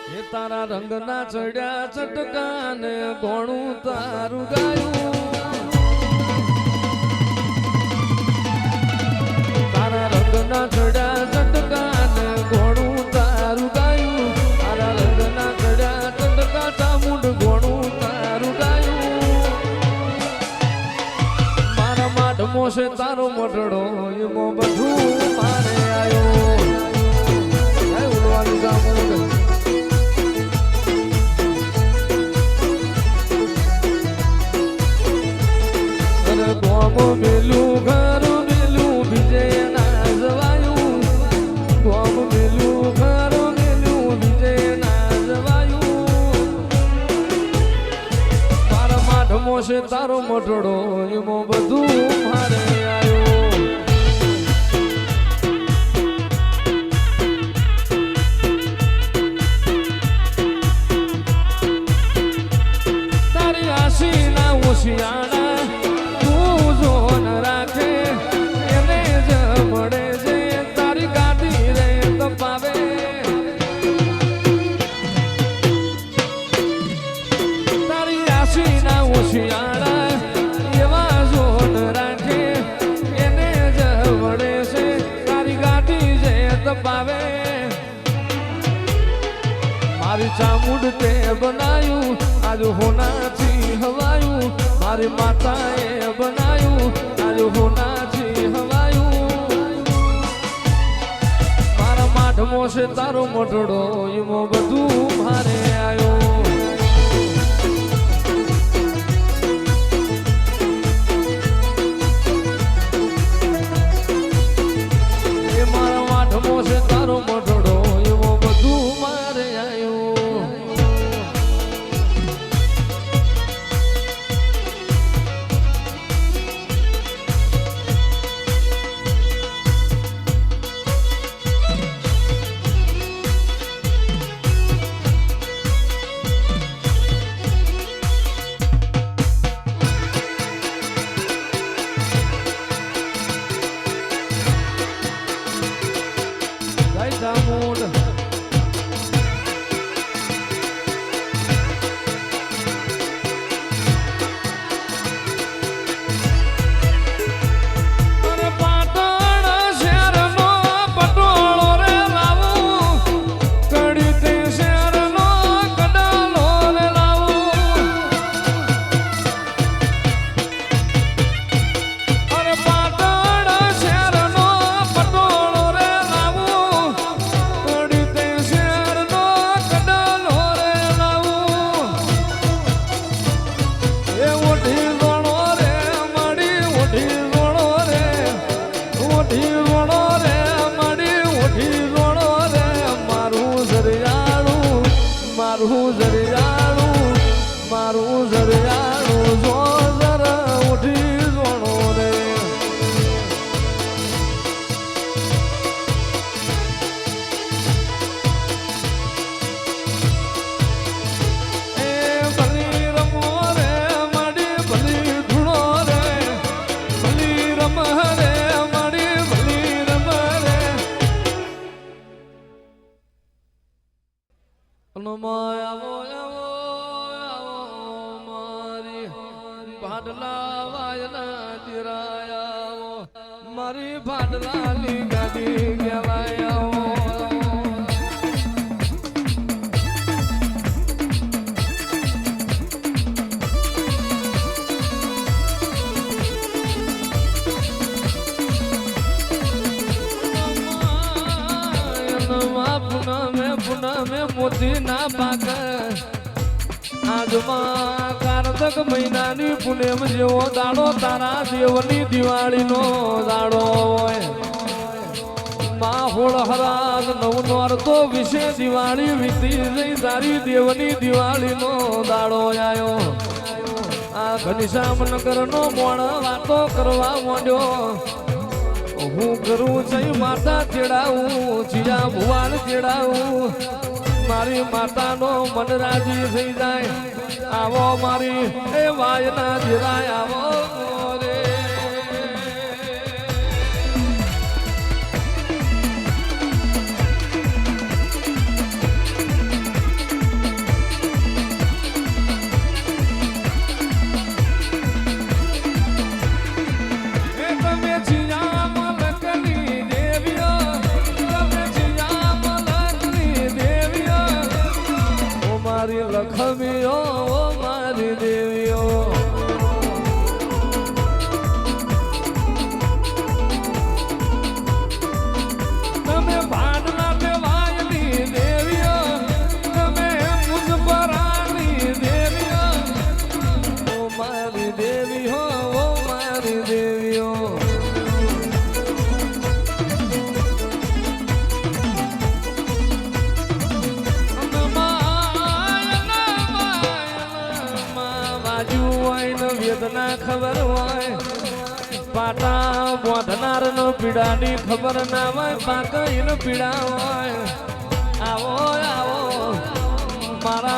એ તારા રંગના ચડ્યા ચટકાને ઘોણું તારું ગાયું તારા રંગના ચડ્યા ચટકાને ઘોણું તારું ગાયું તારા રંગના ચડ્યા ચટકા ચામુંડ ઘોણું તારું ગાયું મારા માઢમો છે તારો મટડો એમાં બધું મારે આવ્યો ઉડવાનું ચામુંડ મેલું ઘર મેલું બીજે ના જવાયું ગોમ મેલું ઘર મેલું બીજે ના જવાયું મારા માઢમો છે તારો મટડો એમાં બધું મારે આવ્યો તારી આશી ના હોશિયાણા એવા જોન રાખે એને જ વડે છે તારી ગાડી છે તપાવે મારી ચામુંડ તે બનાયું આજ હોનાથી હવાયું મારી માતાએ બનાયું આજ હોનાથી હવાયું મારા માઢમો છે તારો મટડો એમાં બધું મારે આવ્યો તારો મટડો એવો બધું મારે આવ્યું ચામુંડ અરે પાટણ શહેરનો પટોળો રે લાવું કડી તે શહેરનો કડાલો રે લાવું અરે પાટણ શહેરનો પટોળો રે લાવું મારું જરિયાળું જો જરા ઉઠી જોણો રે એ ભલી રમો રે માડી ભલી ધૂણો રે ભલી રમ રે માડી ભલી રમ રે અનમાયા ભાડલા વાયના દિરાયા મારી ભાડલાની ગાડી કહેવાયા પુનમે મોતી ના પાક આજમાં કારતક મહિનાની પુનેમ જેવો દાડો તારા દેવની દિવાળીનો દાડો હોય માહોળ હરાજ નવનોર તો વિશે દિવાળી વીતી જઈ તારી દેવની દિવાળીનો દાડો આવ્યો આ ઘનશ્યામ નગરનો મોણ વાતો કરવા માંડ્યો હું કરું જઈ માતા ચેડાવું ચિયા ભુવાન ચેડાવું મારી માતાનો મન રાજી થઈ જાય આવો મારી એ વાયના જીરાય આવો રે ખબર હોય પાટા બોધનાર નો પીડાની ખબર ના હોય પાકઈ નો પીડા હોય આવો આવો મારા